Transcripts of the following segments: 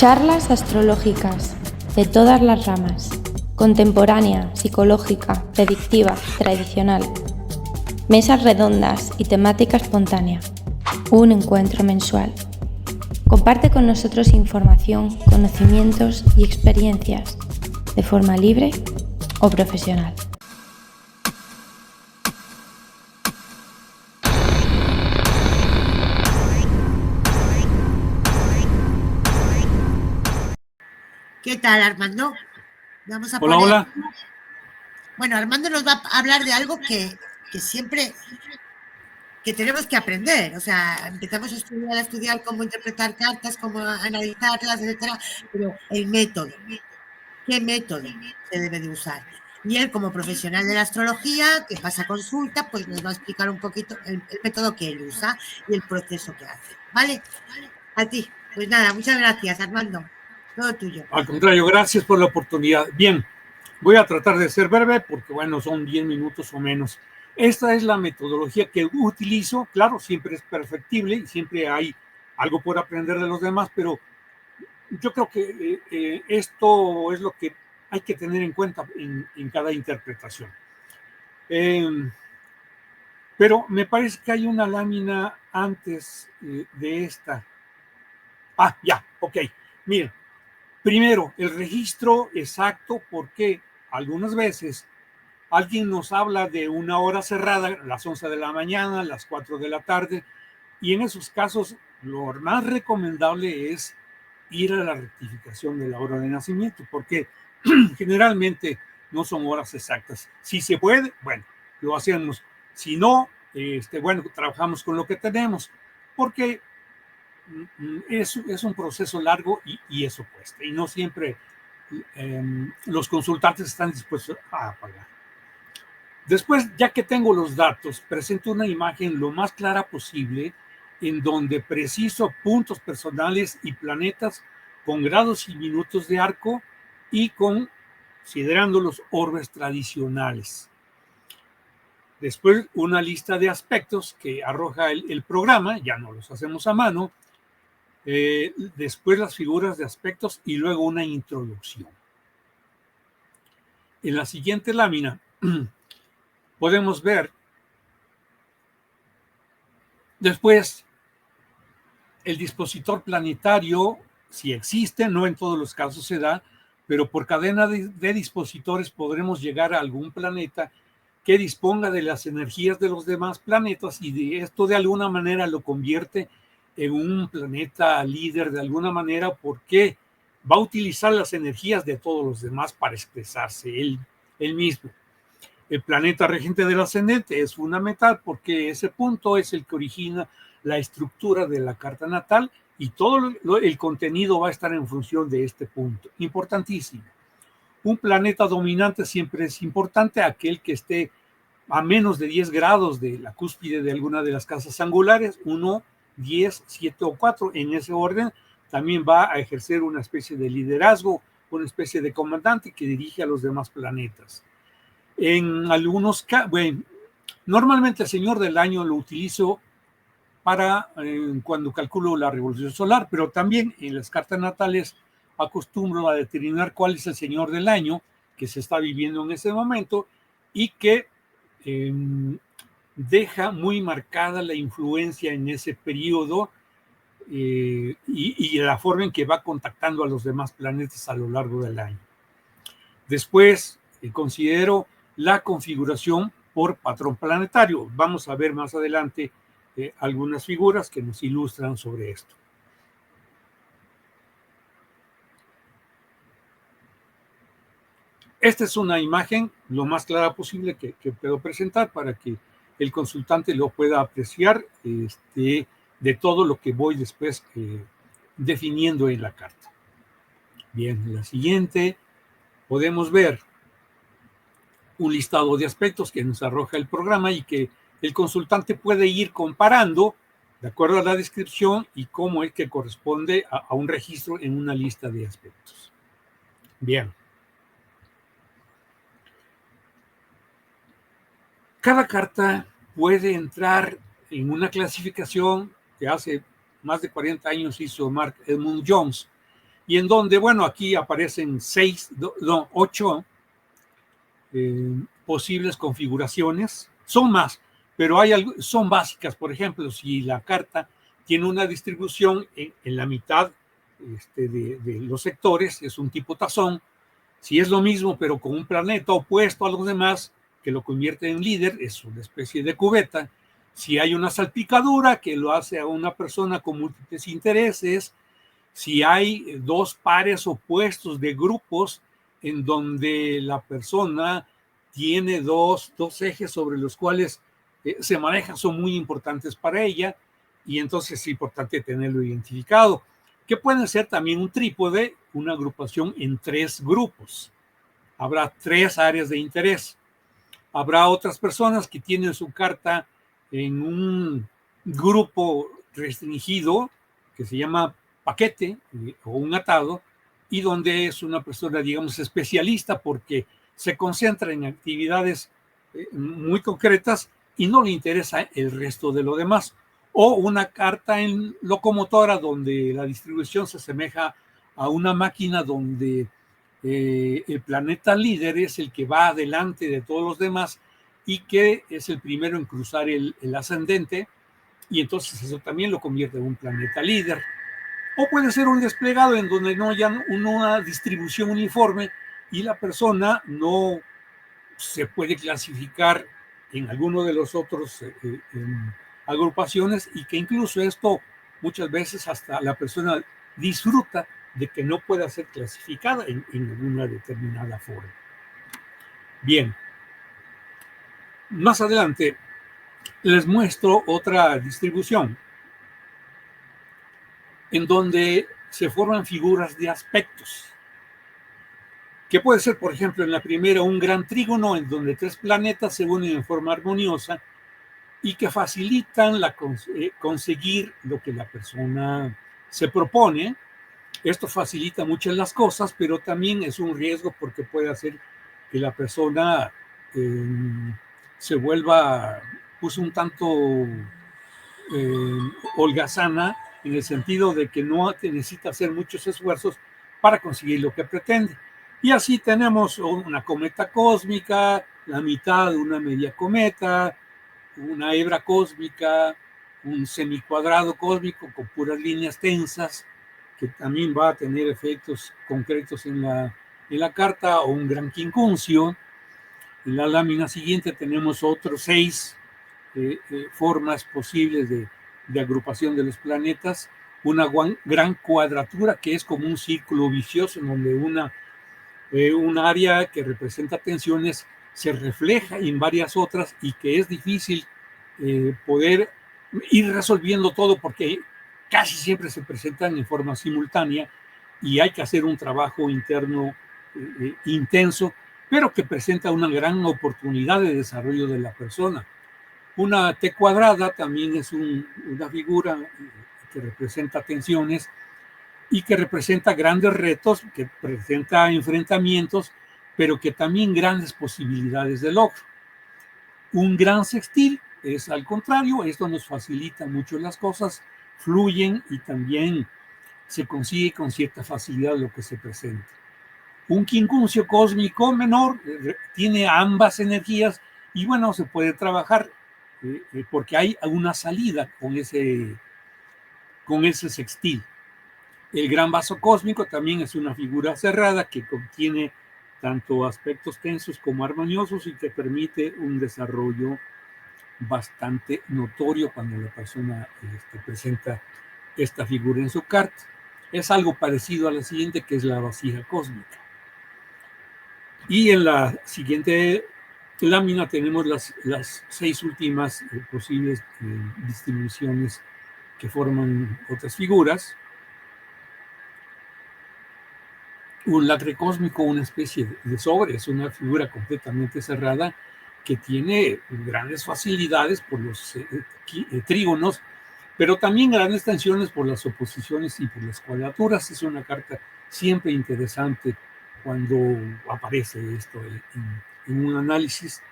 Charlas astrológicas de todas las ramas, contemporánea, psicológica, predictiva, tradicional. Mesas redondas y temática espontánea. Un encuentro mensual. Comparte con nosotros información, conocimientos y experiencias de forma libre o profesional. ¿Qué tal, Armando? Vamos a Hola, hola. Bueno, Armando nos va a hablar de algo que siempre que tenemos que aprender. O sea, empezamos a estudiar cómo interpretar cartas, cómo analizarlas, etcétera, pero el método. ¿Qué método se debe de usar? Y él, como profesional de la astrología, que pasa consulta, pues nos va a explicar un poquito el método que él usa y el proceso que hace. ¿Vale? A ti. Pues nada, muchas gracias, Armando. Todo tuyo. Al contrario, gracias por la oportunidad. Bien, voy a tratar de ser breve porque, bueno, son 10 minutos o menos. Esta es la metodología que utilizo. Claro, siempre es perfectible y siempre hay algo por aprender de los demás, pero yo creo que esto es lo que hay que tener en cuenta en cada interpretación. Pero me parece que hay una lámina antes de esta. Ah, ya, ok. Miren. Primero, el registro exacto, porque algunas veces alguien nos habla de una hora cerrada, las 11 de la mañana, las 4 de la tarde, y en esos casos lo más recomendable es ir a la rectificación de la hora de nacimiento, porque generalmente no son horas exactas. Si se puede, bueno, lo hacemos. Si no, bueno, trabajamos con lo que tenemos, porque es un proceso largo y eso cuesta. Y no siempre los consultantes están dispuestos a pagar. Después, ya que tengo los datos, presento una imagen lo más clara posible en donde preciso puntos personales y planetas con grados y minutos de arco y considerando los orbes tradicionales. Después, una lista de aspectos que arroja el programa, ya no los hacemos a mano. Después las figuras de aspectos y luego una introducción. En la siguiente lámina podemos ver después el dispositor planetario, si existe, no en todos los casos se da, pero por cadena de dispositores podremos llegar a algún planeta que disponga de las energías de los demás planetas y de esto de alguna manera lo convierte en un planeta líder de alguna manera porque va a utilizar las energías de todos los demás para expresarse él mismo. El planeta regente del ascendente es fundamental porque ese punto es el que origina la estructura de la carta natal y todo el contenido va a estar en función de este punto. Importantísimo. Un planeta dominante siempre es importante, aquel que esté a menos de 10 grados de la cúspide de alguna de las casas angulares, 1, 10, 7 o 4, en ese orden, también va a ejercer una especie de liderazgo, una especie de comandante que dirige a los demás planetas. En algunos casos, bueno, normalmente el señor del año lo utilizo para cuando calculo la revolución solar, pero también en las cartas natales acostumbro a determinar cuál es el señor del año que se está viviendo en ese momento y que deja muy marcada la influencia en ese periodo y la forma en que va contactando a los demás planetas a lo largo del año. Después considero la configuración por patrón planetario. Vamos a ver más adelante algunas figuras que nos ilustran sobre esto. Esta es una imagen lo más clara posible que puedo presentar para que el consultante lo pueda apreciar de todo lo que voy después definiendo en la carta. Bien, en la siguiente podemos ver un listado de aspectos que nos arroja el programa y que el consultante puede ir comparando de acuerdo a la descripción y cómo es que corresponde a un registro en una lista de aspectos. Bien. Cada carta puede entrar en una clasificación que hace más de 40 años hizo Mark Edmund Jones, y en donde, bueno, aquí aparecen 8 posibles configuraciones. Son más, pero son básicas. Por ejemplo, si la carta tiene una distribución en la mitad de los sectores, es un tipo tazón. Si es lo mismo, pero con un planeta opuesto a los demás, que lo convierte en líder, es una especie de cubeta. Si hay una salpicadura que lo hace a una persona con múltiples intereses, si hay 2 pares opuestos de grupos en donde la persona tiene dos ejes sobre los cuales se maneja, son muy importantes para ella, y entonces es importante tenerlo identificado, que pueden ser también un trípode, una agrupación en 3 grupos. Habrá 3 áreas de interés. Habrá otras personas que tienen su carta en un grupo restringido que se llama paquete o un atado, y donde es una persona, digamos, especialista porque se concentra en actividades muy concretas y no le interesa el resto de lo demás. O una carta en locomotora donde la distribución se asemeja a una máquina donde el planeta líder es el que va adelante de todos los demás y que es el primero en cruzar el ascendente, y entonces eso también lo convierte en un planeta líder. O puede ser un desplegado en donde no haya una distribución uniforme y la persona no se puede clasificar en alguno de los otros agrupaciones, y que incluso esto muchas veces hasta la persona disfruta de que no pueda ser clasificada en alguna determinada forma. Bien, más adelante les muestro otra distribución en donde se forman figuras de aspectos, que puede ser, por ejemplo, en la primera un gran trígono en donde 3 planetas se unen en forma armoniosa y que facilitan conseguir lo que la persona se propone. Esto facilita muchas las cosas, pero también es un riesgo porque puede hacer que la persona se vuelva pues un tanto holgazana, en el sentido de que no necesita hacer muchos esfuerzos para conseguir lo que pretende. Y así tenemos una cometa cósmica, la mitad de una media cometa, una hebra cósmica, un semicuadrado cósmico con puras líneas tensas, que también va a tener efectos concretos en la carta, o un gran quincuncio. En la lámina siguiente tenemos otros 6 formas posibles de agrupación de los planetas. Una gran cuadratura, que es como un círculo vicioso en donde un área que representa tensiones se refleja en varias otras, y que es difícil poder ir resolviendo todo porque casi siempre se presentan en forma simultánea y hay que hacer un trabajo interno intenso, pero que presenta una gran oportunidad de desarrollo de la persona. Una T cuadrada también es una figura que representa tensiones y que representa grandes retos, que presenta enfrentamientos, pero que también grandes posibilidades de logro. Un gran sextil es al contrario, esto nos facilita mucho las cosas, fluyen y también se consigue con cierta facilidad lo que se presenta. Un quincuncio cósmico menor tiene ambas energías y bueno, se puede trabajar porque hay una salida con ese sextil. El gran vaso cósmico también es una figura cerrada que contiene tanto aspectos tensos como armoniosos y que permite un desarrollo bastante notorio cuando la persona presenta esta figura en su carta. Es algo parecido a la siguiente, que es la vasija cósmica. Y en la siguiente lámina tenemos las 6 últimas posibles distribuciones que forman otras figuras. Un lacre cósmico, una especie de sobre, es una figura completamente cerrada que tiene grandes facilidades por los trígonos, pero también grandes tensiones por las oposiciones y por las cuadraturas. Es una carta siempre interesante cuando aparece esto en un análisis.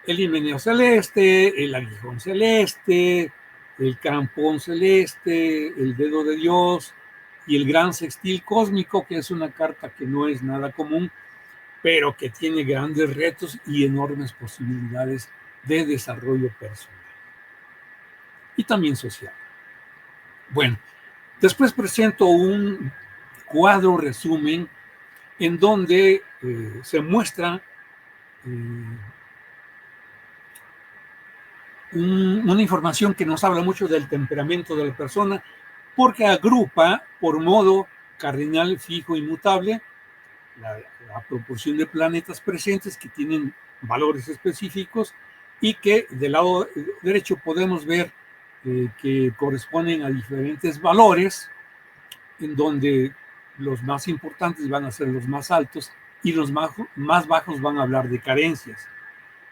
El himeneo celeste, el aguijón celeste, el crampón celeste, el dedo de Dios, y el gran sextil cósmico, que es una carta que no es nada común, pero que tiene grandes retos y enormes posibilidades de desarrollo personal y también social. Bueno, después presento un cuadro resumen en donde se muestra una información que nos habla mucho del temperamento de la persona, porque agrupa por modo cardinal, fijo, inmutable, la proporción de planetas presentes que tienen valores específicos y que del lado derecho podemos ver que corresponden a diferentes valores, en donde los más importantes van a ser los más altos y los más bajos van a hablar de carencias.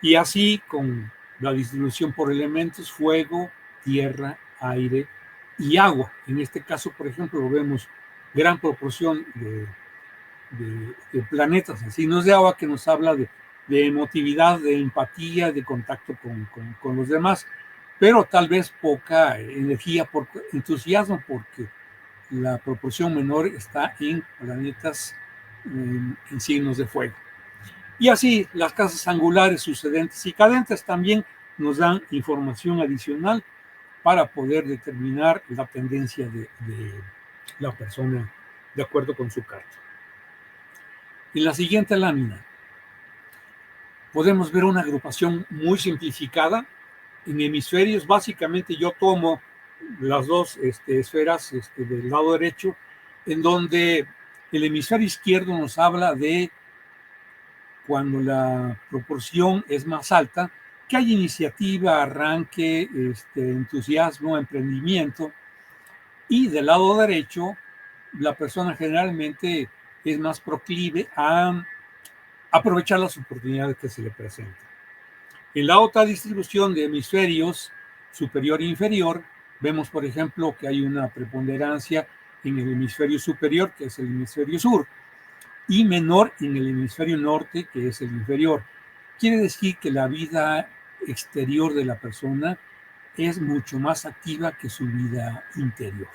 Y así con la distribución por elementos: fuego, tierra, aire y agua. En este caso, por ejemplo, vemos gran proporción de planetas, signos de agua, que nos habla de emotividad, de empatía, de contacto con los demás, pero tal vez poca energía por entusiasmo, porque la proporción menor está en planetas en signos de fuego. Y así las casas angulares, sucedentes y cadentes también nos dan información adicional para poder determinar la tendencia de la persona de acuerdo con su carta. En la siguiente lámina podemos ver una agrupación muy simplificada en hemisferios. Básicamente yo tomo las dos esferas del lado derecho, en donde el hemisferio izquierdo nos habla de cuando la proporción es más alta, que hay iniciativa, arranque, entusiasmo, emprendimiento, y del lado derecho la persona generalmente es más proclive a aprovechar las oportunidades que se le presentan. En la otra distribución de hemisferios superior e inferior, vemos, por ejemplo, que hay una preponderancia en el hemisferio superior, que es el hemisferio sur, y menor en el hemisferio norte, que es el inferior. Quiere decir que la vida exterior de la persona es mucho más activa que su vida interior.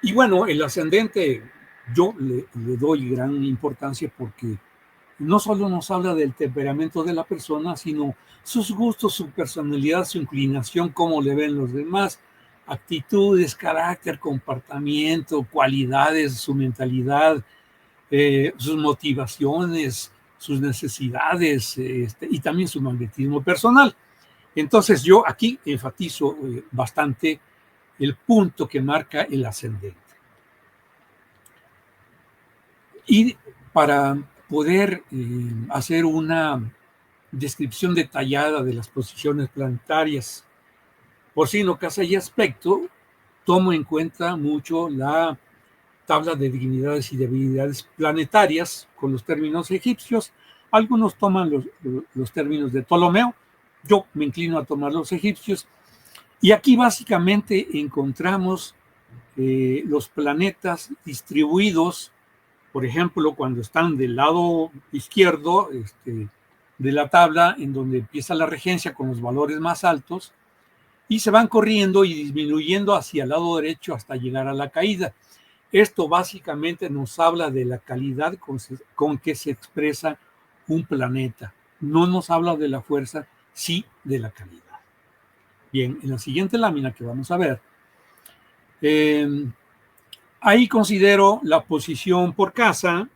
Y bueno, el ascendente yo le doy gran importancia, porque no solo nos habla del temperamento de la persona, sino sus gustos, su personalidad, su inclinación, cómo le ven los demás, actitudes, carácter, comportamiento, cualidades, su mentalidad, sus motivaciones, sus necesidades, y también su magnetismo personal. Entonces yo aquí enfatizo bastante el punto que marca el ascendente. Y para poder hacer una descripción detallada de las posiciones planetarias por signo, casa y aspecto, tomo en cuenta mucho la tabla de dignidades y debilidades planetarias con los términos egipcios. Algunos toman los términos de Ptolomeo, yo me inclino a tomar los egipcios, y aquí básicamente encontramos los planetas distribuidos, por ejemplo, cuando están del lado izquierdo de la tabla, en donde empieza la regencia con los valores más altos, y se van corriendo y disminuyendo hacia el lado derecho hasta llegar a la caída. Esto básicamente nos habla de la calidad con que se expresa un planeta. No nos habla de la fuerza, sí de la calidad. Bien, en la siguiente lámina que vamos a ver, ahí considero la posición por casa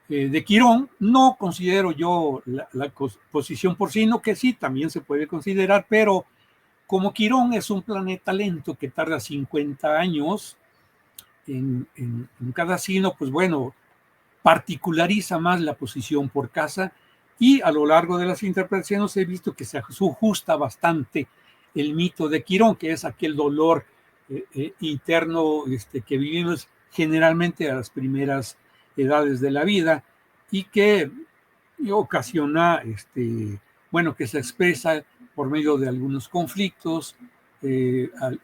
de Quirón. No considero yo la posición por signo, que sí, también se puede considerar, pero como Quirón es un planeta lento que tarda 50 años en cada signo, pues bueno, particulariza más la posición por casa, y a lo largo de las interpretaciones he visto que se ajusta bastante el mito de Quirón, que es aquel dolor interno que vivimos generalmente a las primeras edades de la vida, y que ocasiona, bueno, que se expresa por medio de algunos conflictos,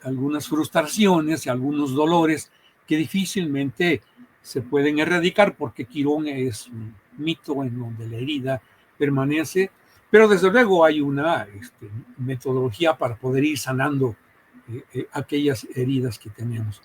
algunas frustraciones y algunos dolores que difícilmente se pueden erradicar, porque Quirón es un mito en donde la herida permanece, pero desde luego hay una metodología para poder ir sanando aquellas heridas que tenemos.